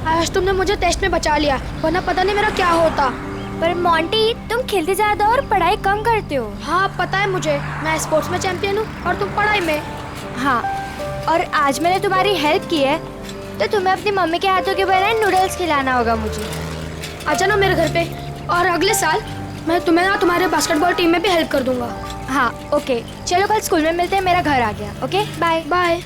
आज तुमने मुझे टेस्ट में बचा लिया, वरना पता नहीं मेरा क्या होता। पर मोंटी, तुम खेलते ज्यादा और पढ़ाई कम करते हो। हाँ पता है मुझे, मैं स्पोर्ट्स में चैंपियन हूँ और तुम पढ़ाई में। हाँ, और आज मैंने तुम्हारी हेल्प की है तो तुम्हें अपनी मम्मी के हाथों के बनाए नूडल्स खिलाना होगा मुझे। आ जाना मेरे घर पे, और अगले साल मैं तुम्हें ना तुम्हारे बास्केटबॉल टीम में भी हेल्प कर दूंगा। हाँ ओके, चलो कल स्कूल में मिलते हैं, मेरा घर आ गया। Okay bye bye.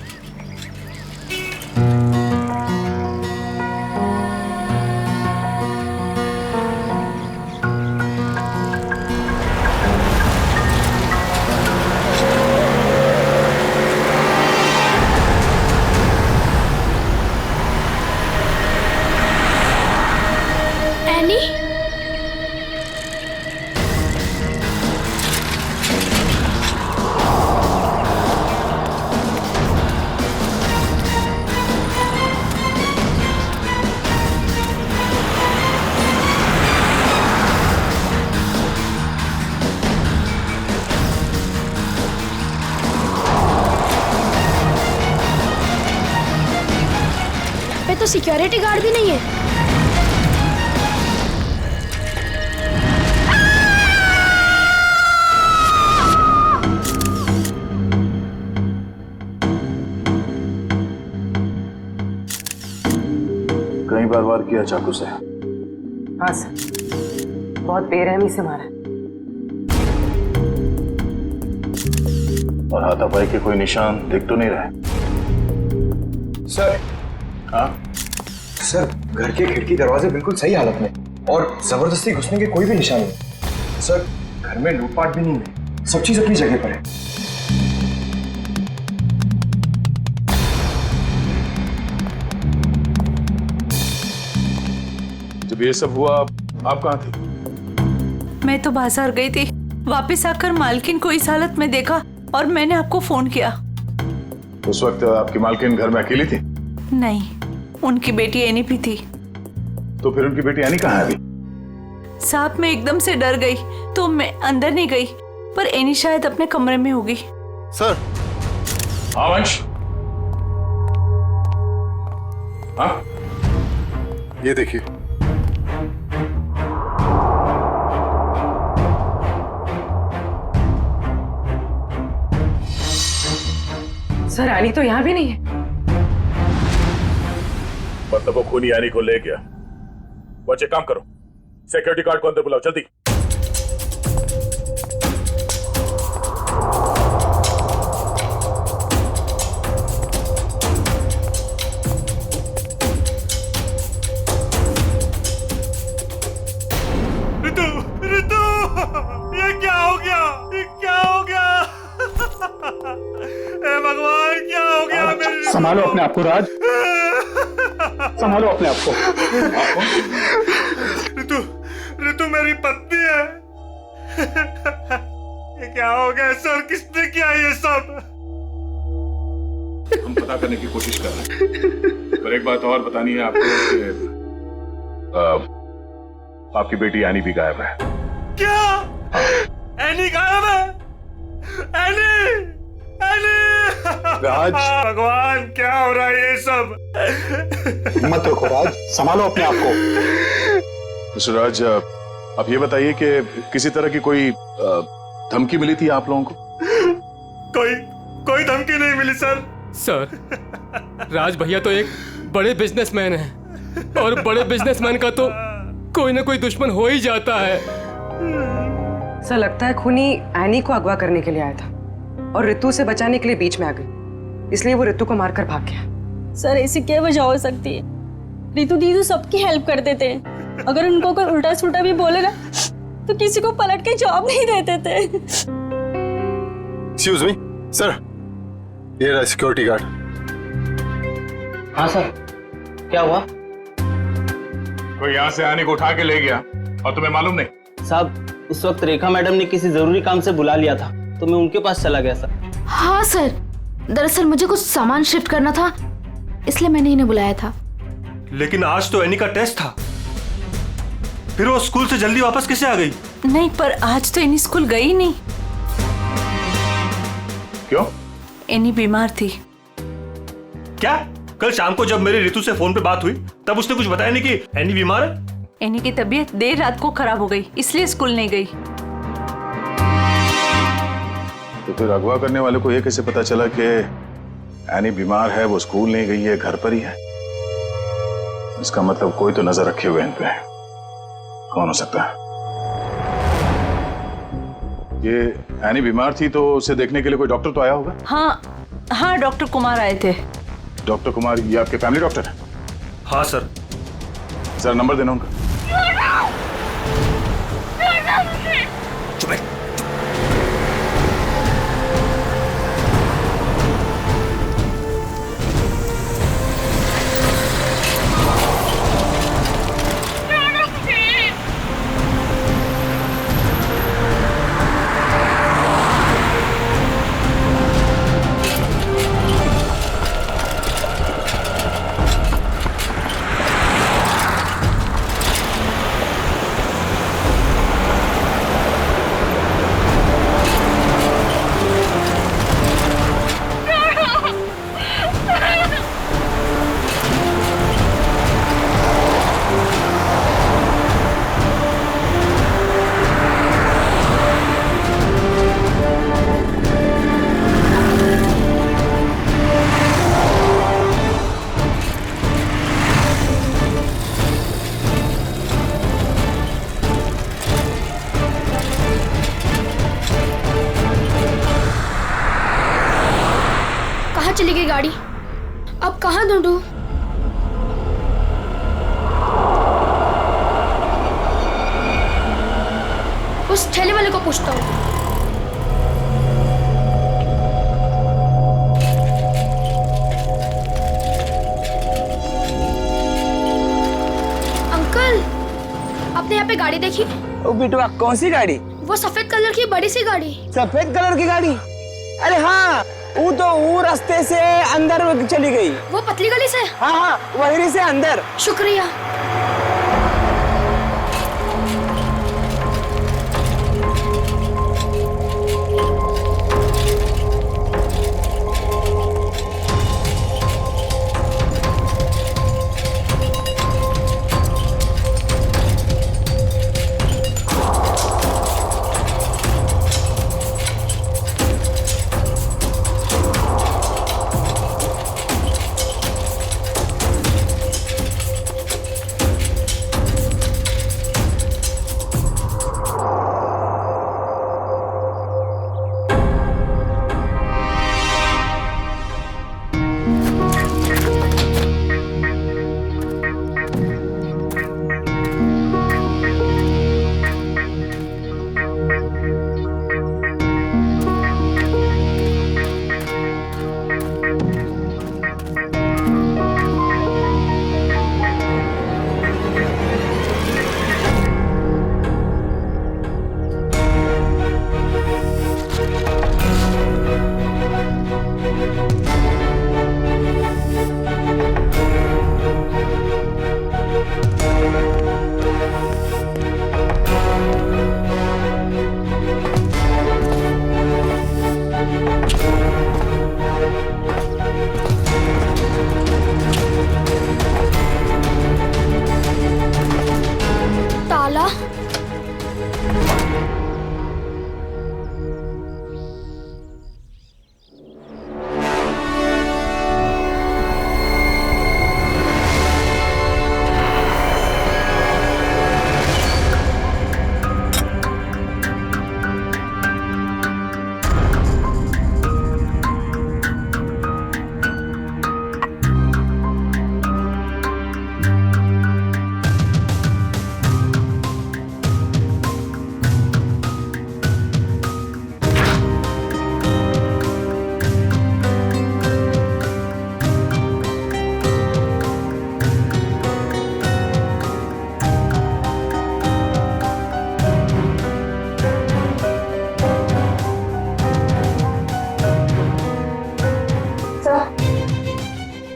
एनी, पे तो सिक्योरिटी गार्ड भी नहीं है। कई बार वार किया चाकू से? हाँ सर, बहुत बेरहमी से मारा। और हाथापाई के कोई निशान दिख तो नहीं रहे? सर। हाँ सर, घर के खिड़की दरवाजे बिल्कुल सही हालत में और जबरदस्ती घुसने के कोई भी निशान नहीं। सर, घर में लूटपाट भी नहीं है, सब चीज अपनी जगह पर है। जब ये सब हुआ आप कहाँ थे? मैं तो बाजार गई थी, वापस आकर मालकिन को इस हालत में देखा और मैंने आपको फोन किया। उस वक्त आपकी मालकिन घर में अकेली थी? नहीं, उनकी बेटी एनी भी थी। तो फिर उनकी बेटी एनी कहाँ है अभी? साहब मैं एकदम से डर गई तो मैं अंदर नहीं गई, पर एनी शायद अपने कमरे में होगी। सर। हाँ वंश। हाँ ये देखिए। सर, एनी तो यहाँ भी नहीं है। मतलब वो खूनी एनी को ले गया। बच्चे काम करो, सिक्योरिटी गार्ड को अंदर बुलाओ जल्दी। रितु, रितु, ये क्या हो गया? ये क्या हो गया? हे भगवान, क्या हो गया मेरी? संभालो अपने आप को राज, संभालो अपने आप को। रितु, रितु मेरी पत्नी है। ये क्या हो गया सर? किसने किया ये सब? हम पता करने की कोशिश कर रहे हैं, पर एक बात और बतानी है आपको कि आपकी बेटी एनी भी गायब है। क्या? एनी गायब है? Annie, Annie! राज। भगवान, क्या हो रहा है ये सब? मत रखो राज, संभालो अपने आप को। मिस्टर राज, आप ये बताइए कि किसी तरह की कोई धमकी मिली थी आप लोगों को? कोई धमकी नहीं मिली सर। सर, राज भैया तो एक बड़े बिजनेसमैन हैं और बड़े बिजनेसमैन का तो कोई ना कोई दुश्मन हो ही जाता है। सर, लगता है खूनी एनी को अगवा करने के लिए आया था और रितु से बचाने के लिए बीच में आ गई, इसलिए वो रितु को मारकर भाग गया। सर, ऐसी क्या वजह हो सकती है? रितु दीदी सबकी हेल्प कर देते हैं, अगर उनको कोई उल्टा सुल्टा भी बोलेगा तो किसी को पलट के जवाब नहीं देते थे। एक्सक्यूज मी सर, ये रहा सिक्योरिटी गार्ड। हाँ सर, क्या हुआ? कोई यहाँ से आने को उठा के ले गया और तुम्हें मालूम नहीं? साहब, उस वक्त रेखा मैडम ने किसी जरूरी काम से बुला लिया था तो मैं उनके पास चला गया सर। हाँ सर, दरअसल मुझे कुछ सामान शिफ्ट करना था, इसलिए मैंने इन्हें बुलाया था। लेकिन आज तो एनी का टेस्ट था, फिर वो स्कूल से जल्दी वापस कैसे आ गई? नहीं, पर आज तो एनी स्कूल गई नहीं। क्यों? एनी बीमार थी। क्या? कल शाम को जब मेरी ऋतु से फोन पे बात हुई तब उसने कुछ बताया नहीं कि एनी बीमार है। एनी की तबीयत देर रात को खराब हो गई, इसलिए स्कूल नहीं गई। तो फिर अगवा करने वाले को ये कैसे पता चला कि एनी बीमार है, वो स्कूल नहीं गई है, घर पर ही है? इसका मतलब कोई तो नजर रखे हुए इन पे। कौन हो सकता है? ये एनी बीमार थी तो उसे देखने के लिए कोई डॉक्टर तो आया होगा? हाँ, डॉक्टर कुमार आए थे। डॉक्टर कुमार ये आपके फैमिली डॉक्टर है? हाँ सर। जरा नंबर देना उनका। चली गई गाड़ी? अब कहाँ ढूंढूं? उस ठेले वाले को पूछता हूँ। अंकल, आपने यहाँ पे गाड़ी देखी? ओ बिटवा, कौन सी गाड़ी? वो सफेद कलर की बड़ी सी गाड़ी। सफेद कलर की गाड़ी? अरे हाँ, वो रास्ते से अंदर चली गई। वो पतली गली से? हाँ, वहीं से अंदर। शुक्रिया।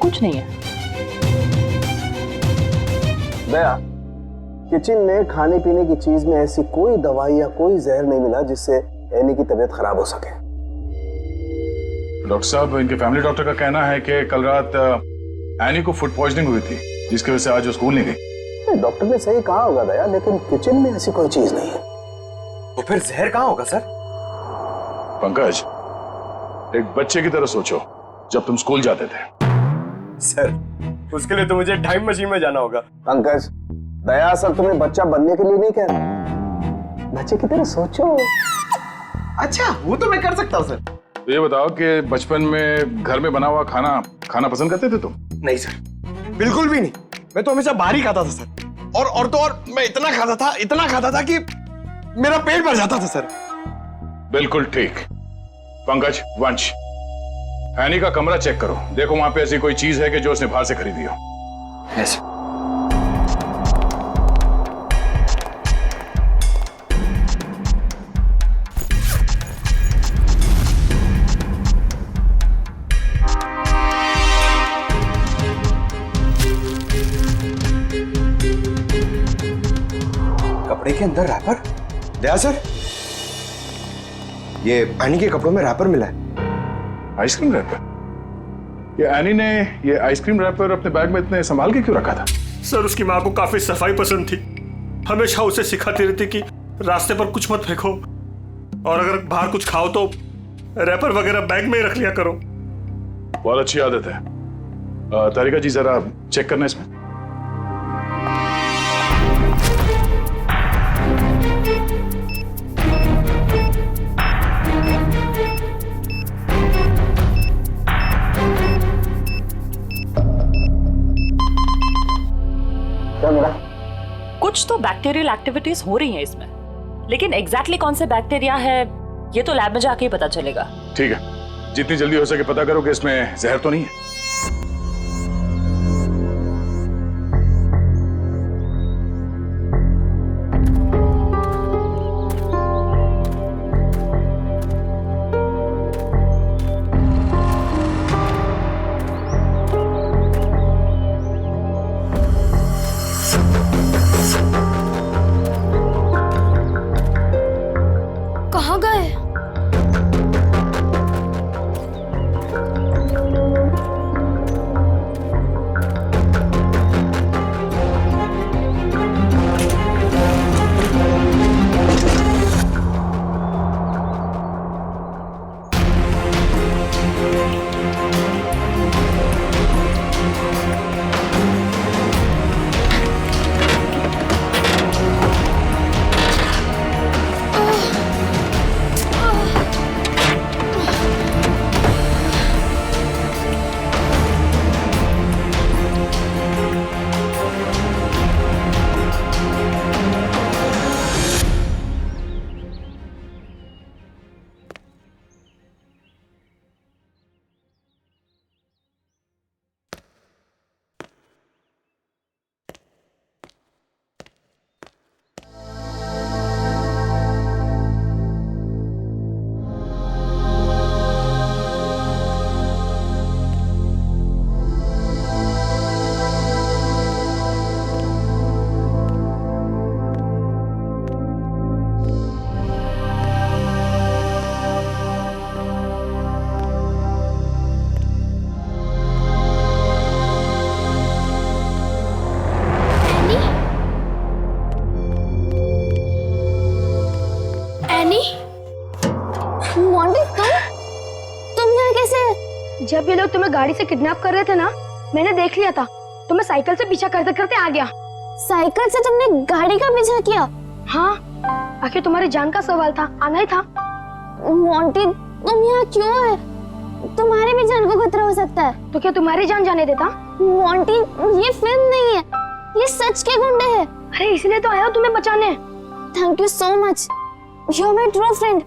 कुछ नहीं है। दया, किचन में खाने पीने की चीज में ऐसी कोई दवाई या कोई जहर नहीं मिला जिससे एनी की तबीयत खराब हो सके। डॉक्टर साहब, इनके फैमिली डॉक्टर का कहना है कि कल रात एनी को फूड पॉइजनिंग हुई थी, जिसकी वजह से आज वो स्कूल नहीं गई। डॉक्टर ने सही कहा होगा दया, लेकिन किचन में ऐसी कोई चीज नहीं है। तो फिर जहर कहाँ होगा सर? पंकज, एक बच्चे की तरह सोचो, जब तुम स्कूल जाते थे। सर, उसके लिए तो मुझे टाइम मशीन में जाना होगा। पंकज, दया सर तुम्हें बच्चा बनने के लिए नहीं कह रहा, बच्चे की तरह सोचो। अच्छा, वो तो मैं कर सकता हूँ सर। तो ये बताओ कि बचपन में घर में बना हुआ खाना खाना पसंद करते थे तुम? नहीं सर, बिल्कुल भी नहीं। मैं तो हमेशा बाहर ही खाता था सर। और तो और मैं इतना खाता था कि मेरा पेट भर जाता था सर। बिल्कुल ठीक। पंकज, वंश, एनी का कमरा चेक करो, देखो वहां पे ऐसी कोई चीज है कि जो उसने बाहर से खरीदी हो। यस। कपड़े के अंदर रैपर? दया सर, ये एनी के कपड़ों में रैपर मिला है। Ice cream wrapper? ये एनी ने ये आइसक्रीम रैपर अपने बैग में इतने संभाल के क्यों रखा था? सर, उसकी माँ को काफी सफाई पसंद थी, हमेशा उसे सिखाती रहती कि रास्ते पर कुछ मत फेंको, और अगर बाहर कुछ खाओ तो रैपर वगैरह बैग में ही रख लिया करो। बहुत अच्छी आदत है। तारिका जी, जरा चेक करना इसमें। कुछ तो बैक्टीरियल एक्टिविटीज हो रही हैं इसमें, लेकिन एग्जैक्टली कौन से बैक्टीरिया है ये तो लैब में जाके ही पता चलेगा। ठीक है, जितनी जल्दी हो सके पता करो कि इसमें जहर तो नहीं है। कहाँ गए? जब ये लोग तुम्हें गाड़ी से किडनैप कर रहे थे ना, मैंने देख लिया था। तुम्हें साइकिल से पीछा करते करते आ गया। साइकिल से तुमने गाड़ी का पीछा किया? हाँ, आखिर तुम्हारी जान का सवाल था, आना ही था। मोंटी, तुम यहाँ क्यों है? तुम्हारी भी जान को खतरा हो सकता है। तो क्या तुम्हारी जान जाने देता? मोंटी, ये फिल्म नहीं है, ये सच के गुंडे हैं। अरे इसलिए तो आया हूँ तुम्हें बचाने। Thank you so much, you are my true friend.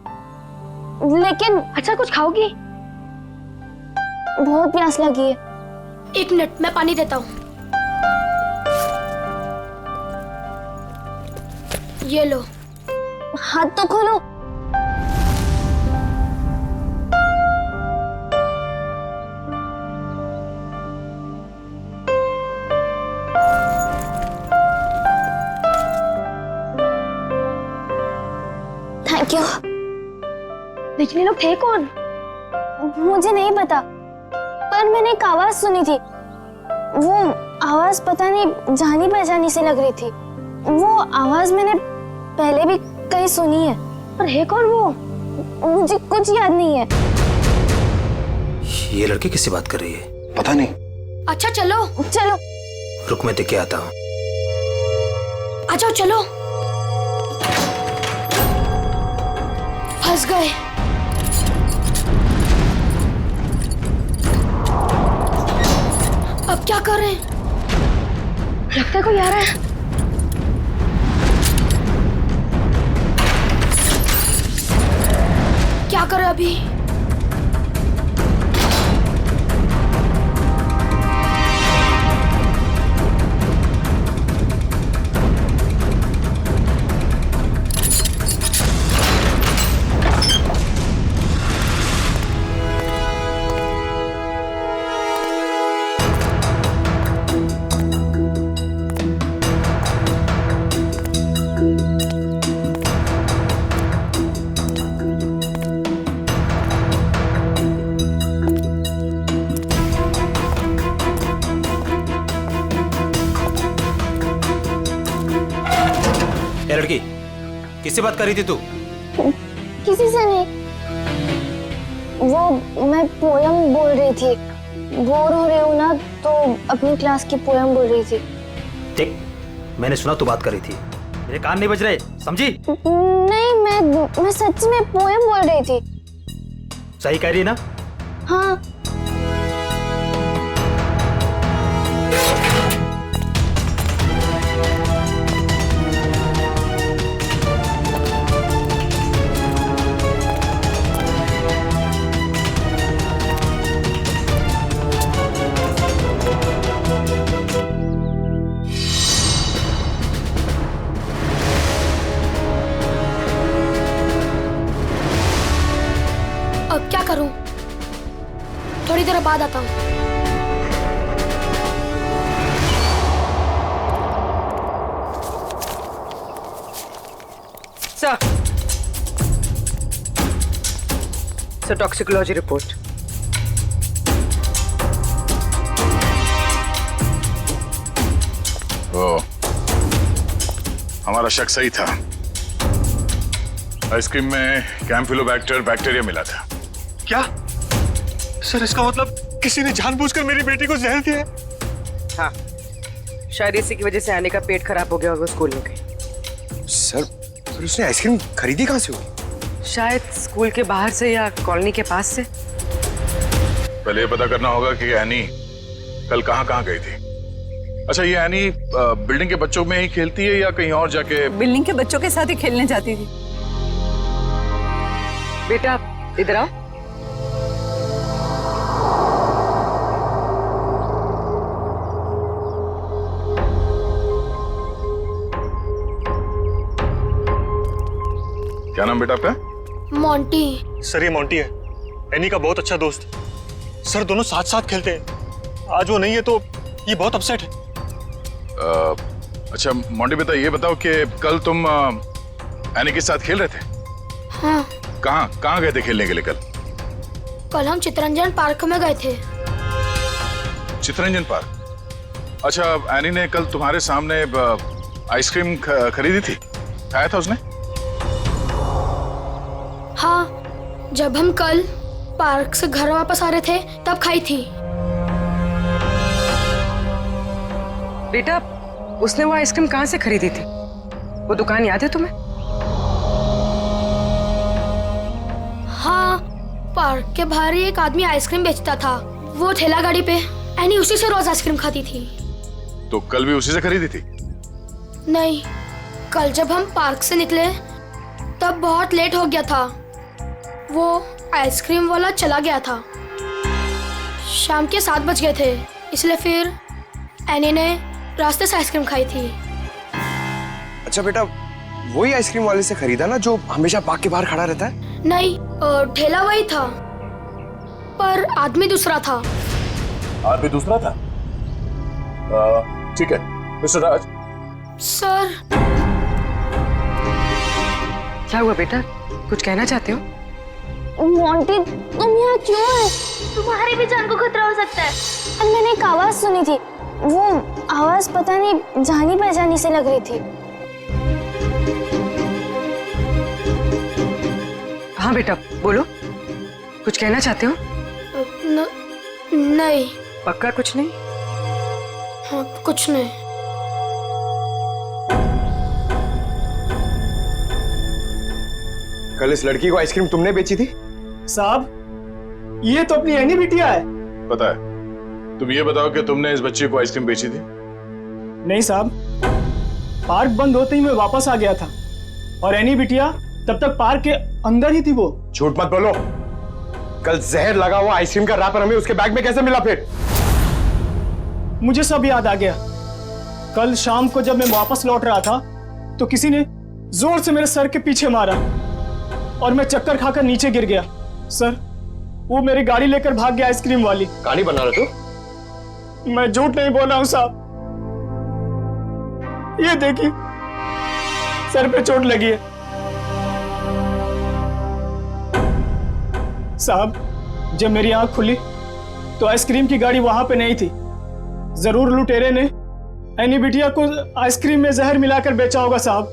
लेकिन अच्छा, कुछ खाओगी? बहुत प्यास लगी है। एक मिनट, मैं पानी देता हूँ। ये लो। हाथ तो खोलो। Thank you. लेकिन ये लोग थे कौन? मुझे नहीं पता, पर मैंने एक आवाज सुनी थी। वो आवाज पता नहीं जानी पहचानी सी लग रही थी। वो आवाज मैंने पहले भी कहीं सुनी है, पर है कौन वो मुझे कुछ याद नहीं है। ये लड़की किससे बात कर रही है? पता नहीं। अच्छा चलो चलो। रुक मैं देख के आता हूँ। आ जाओ चलो। फंस गए। अब क्या कर रहे हैं? लगता है कोई आ रहा है। क्या करें अभी? लड़की किससे बात कर रही थी तू? किसी से नहीं, वो मैं पोयम बोल रही थी। बोर हो रही हूँ ना तो अपनी क्लास की पोयम बोल रही थी। ठीक, मैंने सुना तू बात कर रही थी, मेरे कान नहीं बज रहे, समझी? नहीं, मैं सच में पोयम बोल रही थी। सही कह रही है ना? हाँ। अब क्या करूं? थोड़ी देर बाद आता हूं। Sir toxicology report. ओ, हमारा शक सही था। आइसक्रीम में कैम्फिलोबैक्टर बैक्टीरिया मिला था। क्या? सर इसका मतलब किसी ने जानबूझकर मेरी बेटी को जहर दिया है? हाँ, शायद इसी की वजह से आने का पेट खराब हो गया और वो स्कूल में गई। सर, फिर उसने आइसक्रीम खरीदी कहाँ से होगी? शायद स्कूल के बाहर से या कॉलोनी के पास से। पहले ये पता करना होगा कि एनी कल कहाँ गई थी। अच्छा, ये एनी बिल्डिंग के बच्चों में ही खेलती है या कहीं और जाके? बिल्डिंग के बच्चों के साथ ही खेलने जाती थी। बेटा इधर आओ। क्या नाम बेटा आपका? मोंटी। सर ये मोंटी है, एनी का बहुत अच्छा दोस्त। सर दोनों साथ साथ खेलते हैं। आज वो नहीं है तो ये बहुत अपसेट है। अच्छा मोंटी बेटा, ये बताओ कि कल तुम एनी के साथ खेल रहे थे? हाँ। कहाँ गए थे खेलने के लिए कल? कल हम चितरंजन पार्क में गए थे। चितरंजन पार्क? अच्छा, एनी ने कल तुम्हारे सामने आइसक्रीम खरीदी थी, खाया था उसने? हाँ, जब हम कल पार्क से घर वापस आ रहे थे तब खाई थी। बेटा, उसने वो आइसक्रीम कहाँ से खरीदी थी? वो दुकान याद है तुम्हें? हाँ, पार्क के बाहर ही एक आदमी आइसक्रीम बेचता था। वो ठेला गाड़ी पे एनी उसी से रोज आइसक्रीम खाती थी। तो कल भी उसी से खरीदी थी? नहीं, कल जब हम पार्क से निकले तब बहुत लेट हो गया था। वो आइसक्रीम वाला चला गया था। शाम के 7 बज गए थे, इसलिए फिर एनी ने रास्ते से आइसक्रीम खाई थी। अच्छा बेटा, वही आइसक्रीम वाले से खरीदा ना जो हमेशा पार्क के बाहर खड़ा रहता है? नहीं, ठेला वही था पर आदमी दूसरा था। आदमी दूसरा था? ठीक है मिस्टर राज। सर। क्या हुआ बेटा, कुछ कहना चाहते हो? मोंटी, तुम यहाँ क्यों है? तुम्हारी भी जान को खतरा हो सकता है। मैंने एक आवाज सुनी थी, वो आवाज पता नहीं जानी पहचानी से लग रही थी। हाँ बेटा बोलो, कुछ कहना चाहते हो? नहीं। पक्का कुछ नहीं? हाँ, कुछ नहीं। कल इस लड़की को आइसक्रीम तुमने बेची थी? साहब, ये तो अपनी एनी बिटिया है। पता है। तुम ये बताओ कि तुमने इस बच्चे को आइसक्रीम बेची थी? नहीं साहब, पार्क बंद होते ही मैं वापस आ गया था और एनी बिटिया तब तक पार्क के अंदर ही थी। वो झूठ मत बोलो। कल जहर लगा हुआ आइसक्रीम का रैपर हमें उसके बैग में कैसे मिला? फिर मुझे सब याद आ गया। कल शाम को जब मैं वापस लौट रहा था तो किसी ने जोर से मेरे सर के पीछे मारा और मैं चक्कर खाकर नीचे गिर गया। सर, वो मेरी गाड़ी लेकर भाग गया आइसक्रीम वाली। कहानी बना रहे तू? मैं झूठ नहीं बोल रहा हूं साहब। ये देखिए, सर पे चोट लगी है। साहब, जब मेरी आंख खुली तो आइसक्रीम की गाड़ी वहां पे नहीं थी। जरूर लुटेरे ने एनी बिटिया को आइसक्रीम में जहर मिलाकर बेचा होगा साहब।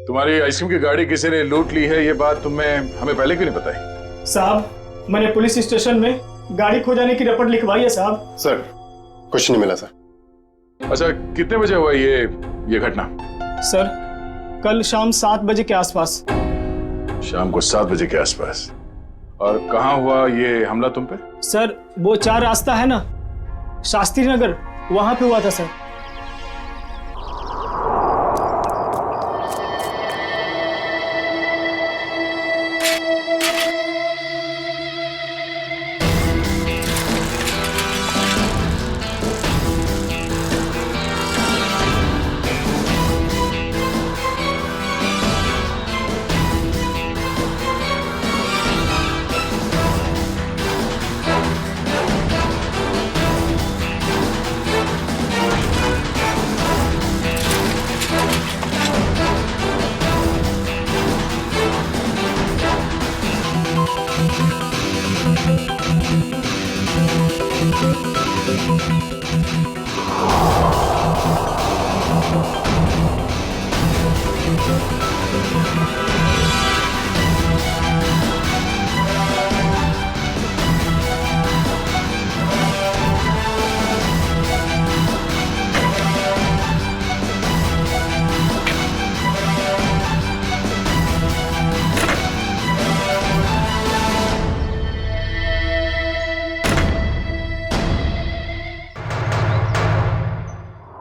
तुम्हारी आइसक्रीम की गाड़ी किसी ने लूट ली है, ये बात तुम्हें हमें पहले क्यों नहीं बताई? साहब, मैंने पुलिस स्टेशन में गाड़ी खो जाने की रिपोर्ट लिखवाई है साहब। सर, कुछ नहीं मिला सर। अच्छा, कितने बजे हुआ ये घटना? सर, कल शाम 7 बजे के आसपास। शाम को 7 बजे के आसपास। और कहाँ हुआ ये हमला तुम पे? सर, वो 4 रास्ता है ना, शास्त्री नगर, वहां पे हुआ था सर।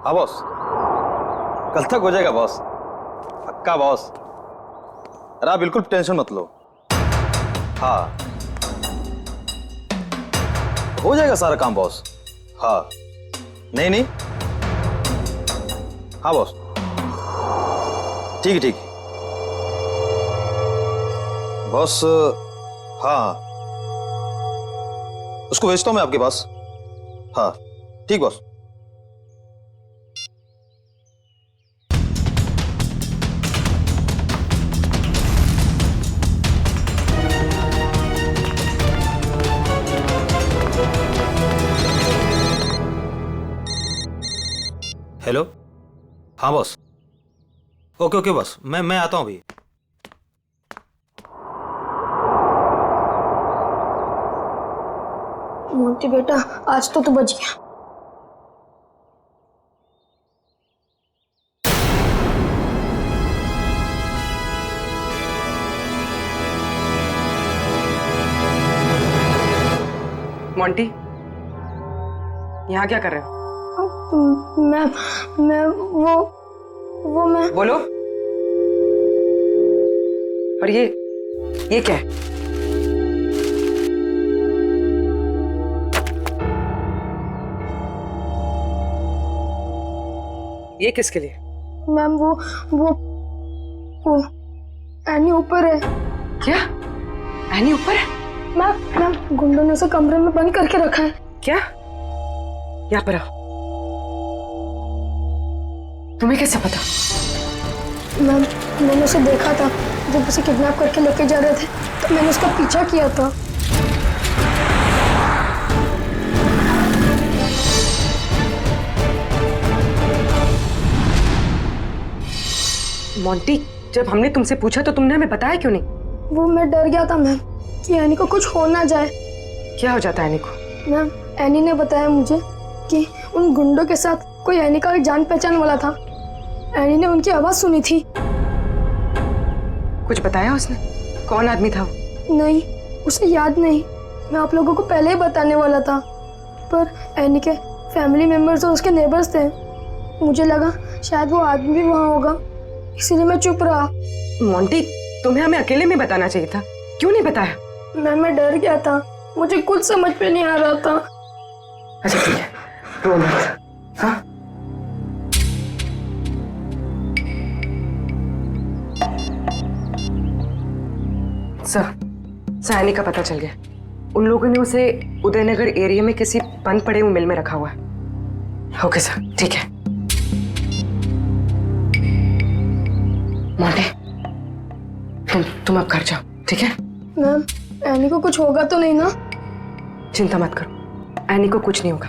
हाँ बॉस, कल तक हो जाएगा बॉस, पक्का बॉस। अरे आप बिल्कुल टेंशन मत लो। हाँ, हो जाएगा सारा काम बॉस। हाँ, नहीं नहीं, हाँ बॉस, ठीक है ठीक है बॉस। हाँ, उसको भेजता हूँ मैं आपके पास। हाँ ठीक बॉस। हेलो, हाँ बॉस। ओके ओके बॉस, मैं आता हूँ अभी। मोंटी बेटा, आज तो तू बच गया। मोंटी, यहाँ क्या कर रहे हो? मैं वो मैं बोलो। और ये क्या है? ये किसके लिए? मैम, वो एनी ऊपर है। क्या? एनी ऊपर है? मैम, गुंडों ने उसे कमरे में बंद करके रखा है। क्या? यहाँ पर आओ। तुम्हें कैसे पता? मैम, मैंने उसे देखा था जब उसे किडनैप करके लेके जा रहे थे, तो मैंने उसका पीछा किया था। मोंटी, जब हमने तुमसे पूछा तो तुमने हमें बताया क्यों नहीं? वो मैं डर गया था मैम कि एनी को कुछ हो ना जाए। क्या हो जाता है एनी को? मैम एनी ने बताया मुझे कि उन गुंडों के साथ कोई एनी का जान पहचान वाला था। एनी ने उनकी आवाज सुनी थी। कुछ बताया उसने? कौन आदमी था वो? नहीं, उसे याद नहीं। मैं आप लोगों को पहले ही बताने वाला था, पर एनी के फैमिली मेंबर्स और उसके नेबर्स थे। मुझे लगा शायद वो आदमी भी वहाँ होगा, इसीलिए मैं चुप रहा। मोंटी, तुम्हें हमें अकेले में बताना चाहिए था, क्यों नहीं बताया? मैं डर गया था, मुझे कुछ समझ में नहीं आ रहा था। अच्छा ठीक है, रो मत। हाँ? सर, एनी का पता चल गया। उन लोगों ने उसे उदयनगर एरिया में किसी बंद पड़े हुए मिल में रखा हुआ है। ओके सर, ठीक है। मोंटी, तुम अब घर जाओ, ठीक है? मैम, एनी को कुछ होगा तो नहीं ना? चिंता मत करो, एनी को कुछ नहीं होगा।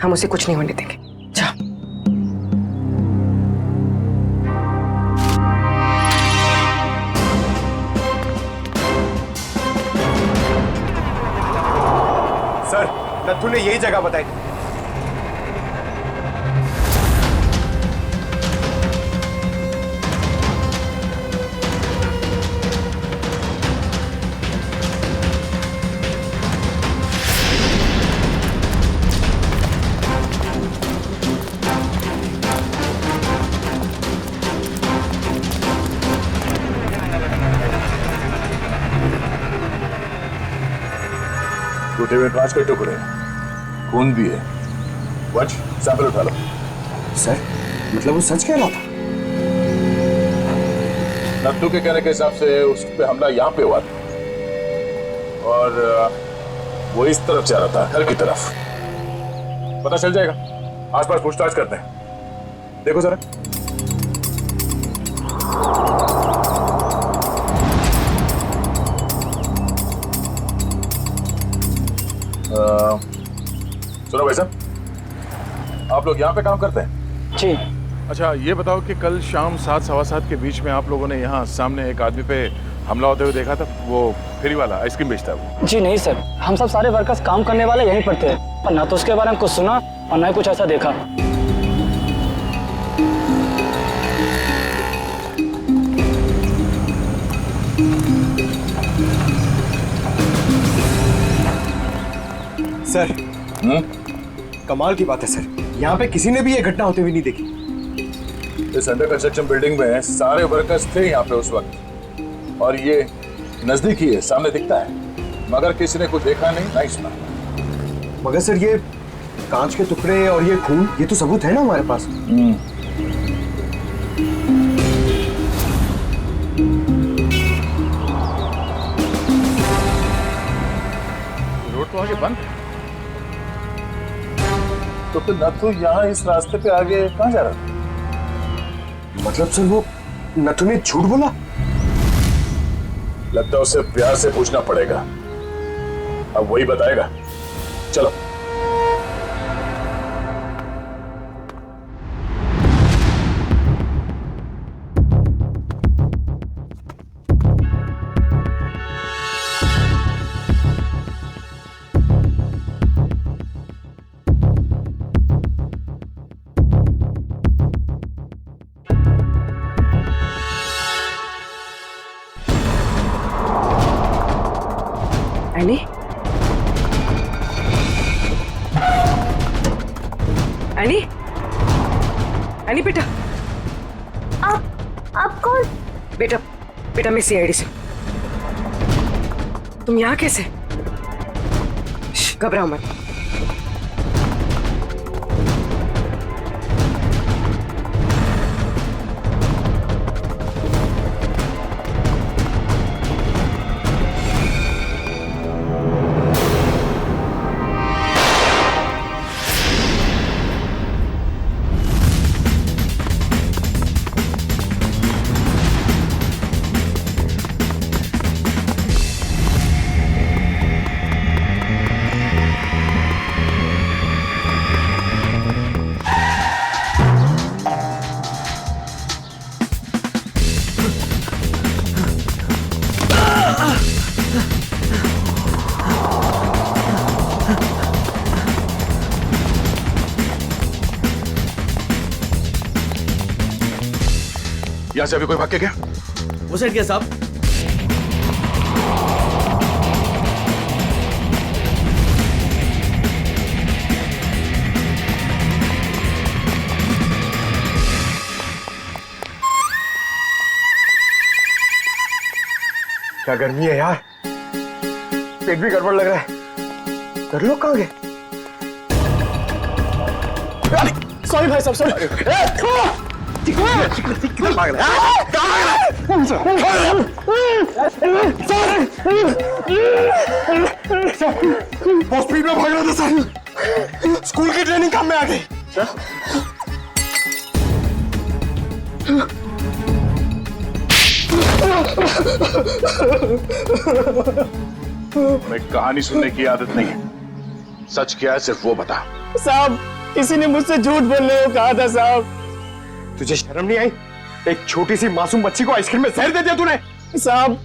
हम उसे कुछ नहीं होने देंगे। जाओ। सर, नथु ने यही जगह बताई। टूटे हुए कांच के टुकड़े, खून भी है। वंश, सैंपल उठा लो। सर, मतलब वो सच कह रहा था? नत्थू के कहने के हिसाब से उस पे हमला यहाँ पे हुआ था और वो इस तरफ जा रहा था, घर की तरफ। पता चल जाएगा, आसपास पूछताछ करते हैं। देखो जरा। सुनो भाई साहब, आप लोग यहाँ पे काम करते हैं? जी। अच्छा, ये बताओ कि कल शाम 7 सवा 7 के बीच में आप लोगों ने यहाँ सामने एक आदमी पे हमला होते हुए देखा था? वो फेरी वाला, आइसक्रीम बेचता है वो। जी नहीं सर, हम सब सारे वर्कर्स काम करने वाले यहीं पर थे, पर ना तो उसके बारे में कुछ सुना और ना ही कुछ ऐसा देखा। सर, कमाल की बात है सर, यहाँ पे किसी ने भी ये घटना होते हुए नहीं देखी। इस अंडर कंस्ट्रक्शन बिल्डिंग में सारे वर्कर्स थे यहाँ पे उस वक्त, और ये नजदीक ही है, सामने दिखता है, मगर किसी ने कुछ देखा नहीं, ना सुना। मगर सर, ये कांच के टुकड़े और ये खून, ये तो सबूत है ना हमारे पास। रोड तो आगे बंद है, तो फिर नथु यहाँ इस रास्ते पे आगे कहाँ जा रहा था? मतलब सर, वो नथु ने झूठ बोला? लगता है उसे प्यार से पूछना पड़ेगा, अब वही बताएगा। चलो। एनी? एनी? एनी बेटा, आप कौन? बेटा मैं सीआईडी से। तुम यहाँ कैसे? घबराओ मत। यहाँ से अभी कोई भाग के गया? वो साइड क्या साहब? क्या गर्मी है यार, पेट भी गड़बड़ लग रहा है। कर लो कहाँ गए? सॉरी भाई साहब, सॉरी। किधर भाग रहा है? बहुत स्पीड में भाग रहा था सर। स्कूल की ट्रेनिंग काम में आ गई। मैं कहानी सुनने की आदत नहीं है, सच क्या है सिर्फ वो बता। साहब, किसी ने मुझसे झूठ बोलने को कहा था साहब। तुझे शर्म नहीं आई? एक छोटी सी मासूम बच्ची को आइसक्रीम में जहर दे दिया तूने। साहब,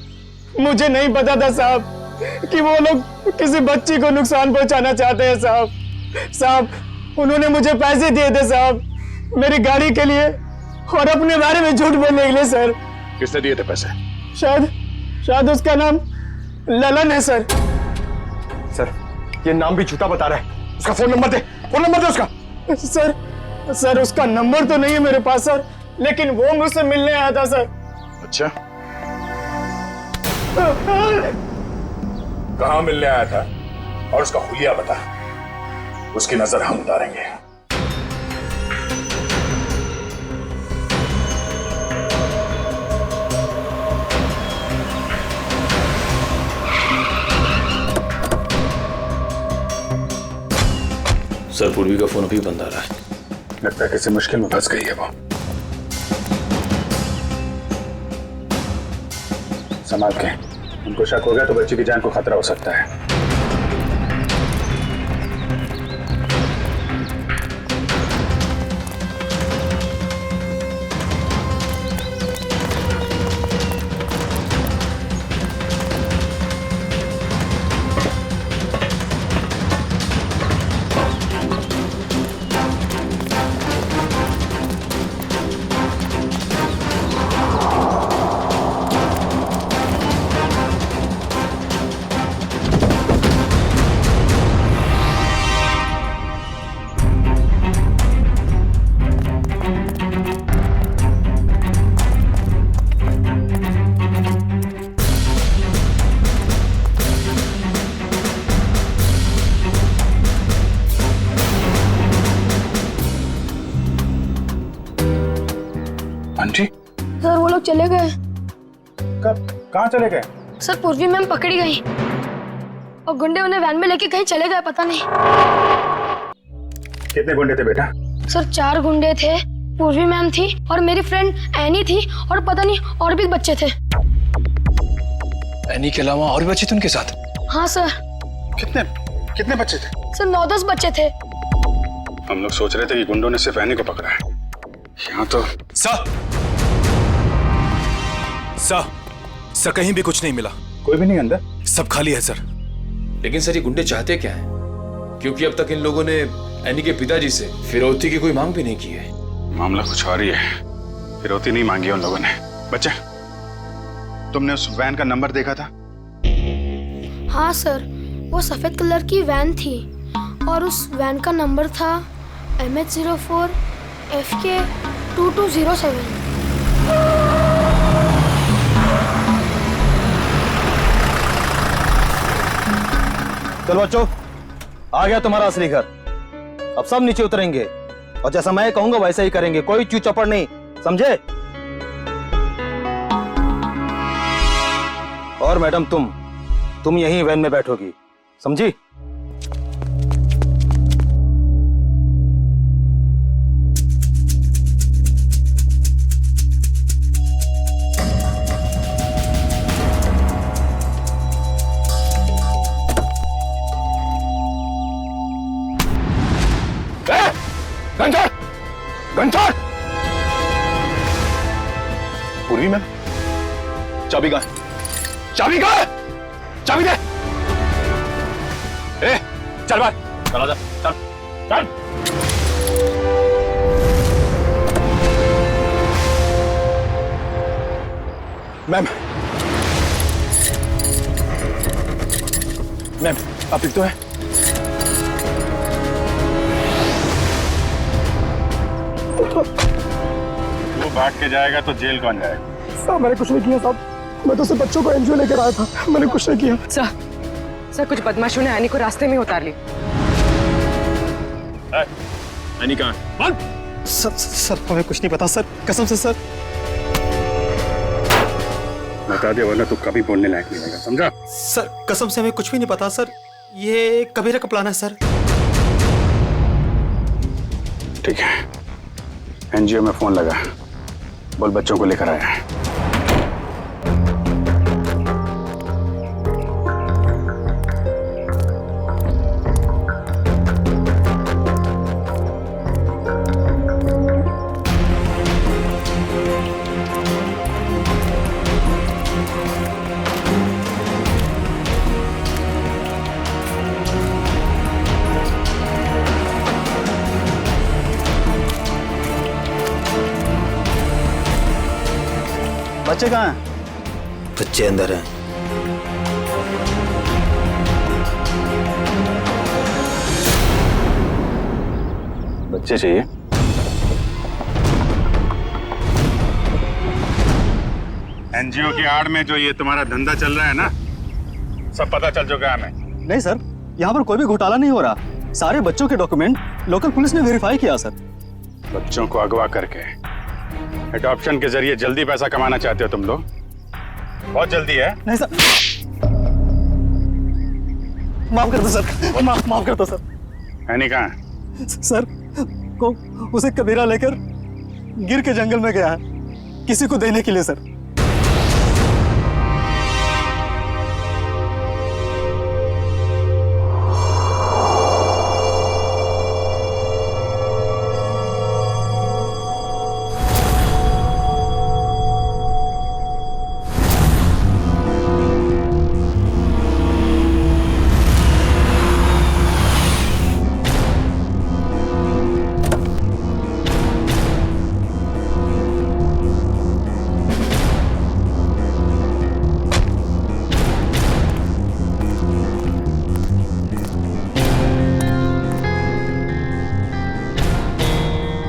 मुझे नहीं पता था साहब कि वो लोग किसी बच्ची को नुकसान पहुंचाना चाहते हैं साहब। साहब, उन्होंने मुझे पैसे दिए थे साहब, मेरी गाड़ी के लिए और अपने बारे में झूठ बोलने के लिए सर। किसने दिए थे पैसे? शायद उसका नाम ललन है सर। सर, ये नाम भी झूठा बता रहा है। उसका फोन नंबर दे, फोन नंबर दे उसका। सर उसका नंबर तो नहीं है मेरे पास सर, लेकिन वो मुझसे मिलने आया था सर। अच्छा, कहाँ मिलने आया था और उसका हुलिया बता, उसकी नजर हम उतारेंगे। सर, पूर्वी का फोन अभी बंद आ रहा है। लगता है किसी मुश्किल में फंस गई है वो। संभाल के, उनको शक हो गया तो बच्ची की जान को खतरा हो सकता है। आंटी, सर वो लोग चले गए। कब? कहाँ चले गए? सर पूर्वी मैम पकड़ी गई और गुंडे उन्हें वैन में लेके कहीं चले गए, पता नहीं। कितने गुंडे थे बेटा? सर 4 गुंडे थे, पूर्वी मैम थी और मेरी फ्रेंड एनी थी और पता नहीं और भी बच्चे थे। एनी के अलावा और भी बच्चे थे उनके साथ? हाँ सर। कितने बच्चे थे? सर 9-10 बच्चे थे। हम लोग सोच रहे थे कि गुंडों ने सिर्फ एनी को पकड़ा है, यहाँ तो। सर कहीं भी कुछ नहीं मिला। कोई भी नहीं अंदर? सब खाली है सर। लेकिन सर, ये गुंडे चाहते क्या है? क्योंकि अब तक इन लोगों ने एनी के पिताजी से फिरौती की कोई मांग भी नहीं की है। मामला कुछ और ही है, फिरौती नहीं मांगी उन लोगों ने। बच्चा, तुमने उस वैन का नंबर देखा था? हाँ सर, वो सफेद कलर की वैन थी और उस वैन का नंबर था MH04 FK 2207। चलो बच्चों, आ गया तुम्हारा असली घर। अब सब नीचे उतरेंगे और जैसा मैं कहूंगा वैसा ही करेंगे, कोई चू चपड़ नहीं, समझे? और मैडम, तुम यहीं वैन में बैठोगी, समझी? घंटा! पूर्वी मैम, चाबी कहाँ? चाबी कहाँ? चाबी दे! चल बाहर, चला जा, चल, चल। मैम मैम आप ठीक तो है? तू भाग के जाएगा तो जेल कौन जाएगा? साहब मैंने कुछ नहीं किया साहब, मैं तो सिर्फ बच्चों को एनजीओ लेकर आया था, मैंने कुछ नहीं किया। सर कुछ बदमाशों ने एनी को रास्ते में उतार ली। एनी कहाँ है? सर हमें कुछ नहीं पता सर, कसम से सर। बता दे वरना तू कभी बोलने लायक नहीं रहेगा, समझा? सर कसम से हमें कुछ भी नहीं पता सर, ये कबीरा का प्लान है सर। ठीक है, एनजीओ में फोन लगा, बोल बच्चों को लेकर आया है। बच्चे कहाँ हैं? बच्चे अंदर हैं। बच्चे चाहिए? एनजीओ की आड़ में जो ये तुम्हारा धंधा चल रहा है ना, सब पता चल चुका है हमें। नहीं सर, यहाँ पर कोई भी घोटाला नहीं हो रहा। सारे बच्चों के डॉक्यूमेंट लोकल पुलिस ने वेरीफाई किया सर। बच्चों को अगवा करके एडॉप्शन के जरिए जल्दी पैसा कमाना चाहते हो तुम लोग? बहुत जल्दी है। नहीं सर, माफ कर दो सर, माफ कर दो सर। एनी कहाँ है? सर को उसे कबीरा लेकर गिर के जंगल में गया है किसी को देने के लिए सर।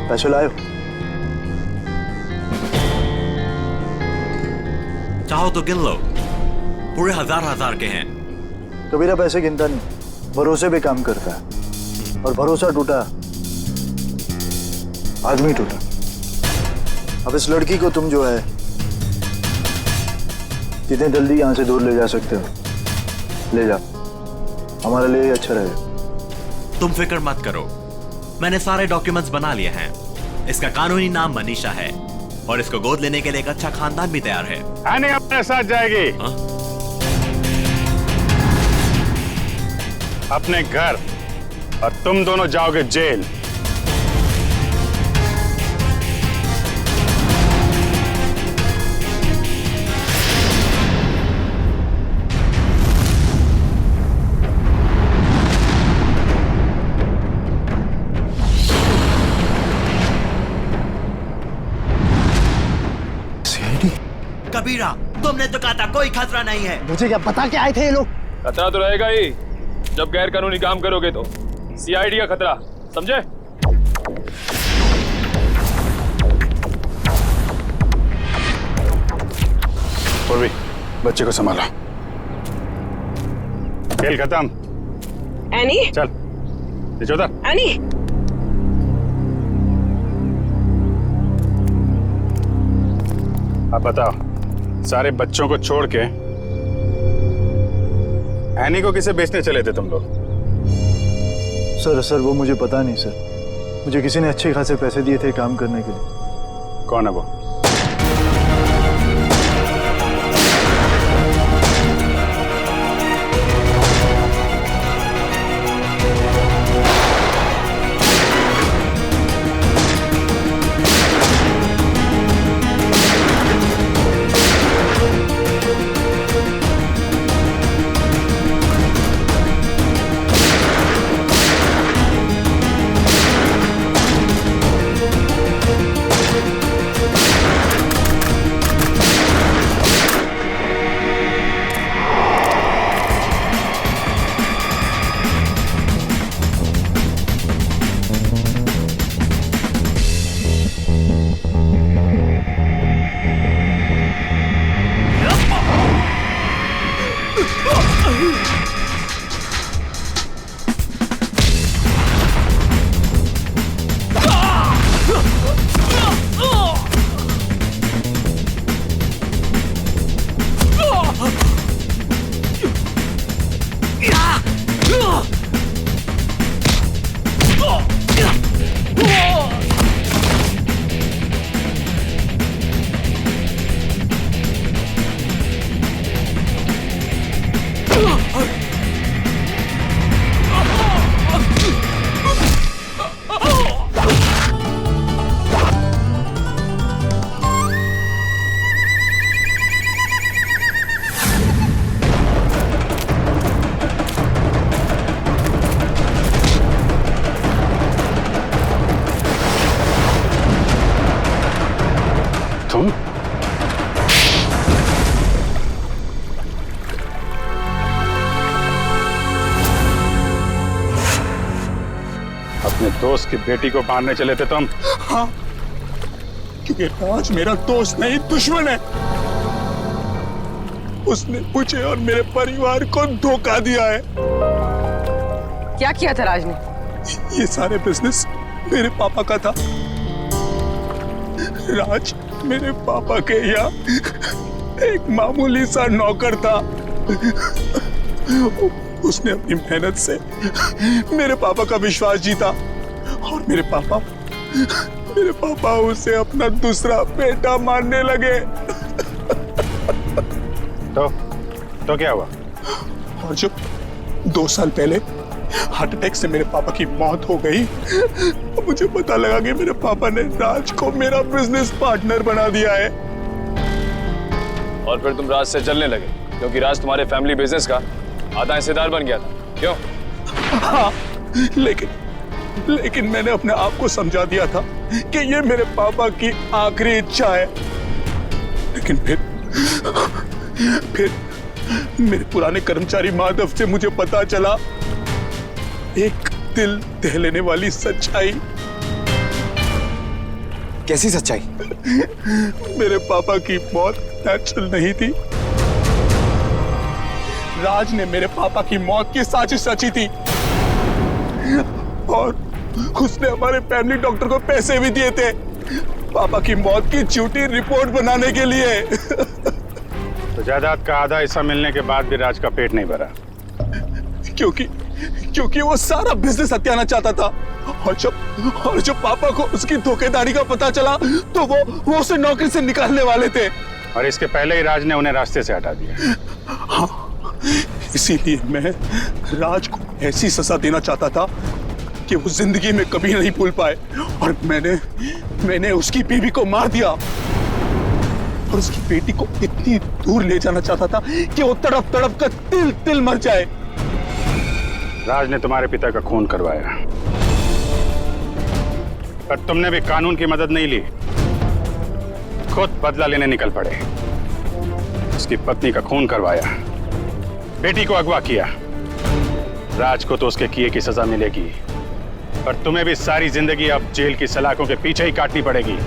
पैसे लाए? चाहो तो गिन लो, पूरे हजार के हैं। कबीरा पैसे गिनता नहीं, भरोसे पे काम करता है, और भरोसा टूटा आदमी टूटा। अब इस लड़की को तुम जो है जितने जल्दी यहाँ से दूर ले जा सकते हो ले जाओ, हमारे लिए अच्छा रहेगा। तुम फिक्र मत करो, मैंने सारे डॉक्यूमेंट्स बना लिए हैं। इसका कानूनी नाम मनीषा है और इसको गोद लेने के लिए एक अच्छा खानदान भी तैयार है। आने अपने साथ जाएगी। अपने घर, और तुम दोनों जाओगे जेल। कबीरा, तुमने तो कहा था कोई खतरा नहीं है। मुझे क्या पता क्या आए थे ये लोग? खतरा तो रहेगा ही जब गैर कानूनी काम करोगे तो। सीआईडी का खतरा, समझे? पूर्वी, बच्चे को संभालो। खेल खत्म। एनी, चल उधर। एनी, अब बताओ, सारे बच्चों को छोड़ के एनी को किसे बेचने चले थे तुम लोग? सर वो मुझे पता नहीं सर, मुझे किसी ने अच्छे खासे पैसे दिए थे काम करने के लिए। कौन है वो? तुम? अपने दोस्त की बेटी को मारने चले थे तुम? हाँ, क्योंकि राज मेरा दोस्त नहीं दुश्मन है। उसने मुझे और मेरे परिवार को धोखा दिया है। क्या किया था राज ने? ये सारे बिजनेस मेरे पापा का था। राज मेरे पापा के यहाँ एक मामूली सा नौकर था। उसने अपनी मेहनत से मेरे पापा का विश्वास जीता और मेरे पापा उसे अपना दूसरा बेटा मानने लगे। तो क्या हुआ? और जब 2 साल पहले हार्ट अटैक से मेरे पापा की मौत हो गई, मुझे पता लगा कि मेरे पापा ने राज को मेरा बिजनेस पार्टनर बना दिया है। और फिर तुम राज से चलने लगे क्योंकि राज तुम्हारे फैमिली बिजनेस का आधा हिस्सेदार बन गया था, क्यों? हाँ, लेकिन मैंने अपने आप को समझा दिया था कि ये मेरे पापा की आखिरी इच्छा है। लेकिन फिर मेरे पुराने कर्मचारी माधव से मुझे पता चला एक दिल दहलाने वाली सच्चाई। कैसी सच्चाई? मेरे पापा की मौत नेचुरल नहीं थी। राज ने मेरे पापा की मौत की साजिश रची थी और उसने हमारे फैमिली डॉक्टर को पैसे भी दिए थे पापा की मौत की झूठी रिपोर्ट बनाने के लिए। तो जायदाद का आधा हिस्सा मिलने के बाद भी राज का पेट नहीं भरा? क्योंकि वो सारा बिजनेस हत्याना चाहता था और जब पापा को उसकी धोखेधारी का पता चला तो वो उसे नौकरी से निकालने वाले थे। और इसके पहले ही राज ने उन्हें रास्ते से हटा दिया। हाँ, इसीलिए मैं राज को ऐसी सजा देना चाहता था कि वो जिंदगी में कभी नहीं भूल पाए। और मैंने उसकी बीवी को मार दिया और उसकी बेटी को इतनी दूर ले जाना चाहता था कि वो तड़प तड़प कर तिल तिल मर जाए। राज ने तुम्हारे पिता का खून करवाया, पर तुमने भी कानून की मदद नहीं ली, खुद बदला लेने निकल पड़े। उसकी पत्नी का खून करवाया, बेटी को अगवा किया। राज को तो उसके किए की सजा मिलेगी, पर तुम्हें भी सारी जिंदगी अब जेल की सलाखों के पीछे ही काटनी पड़ेगी।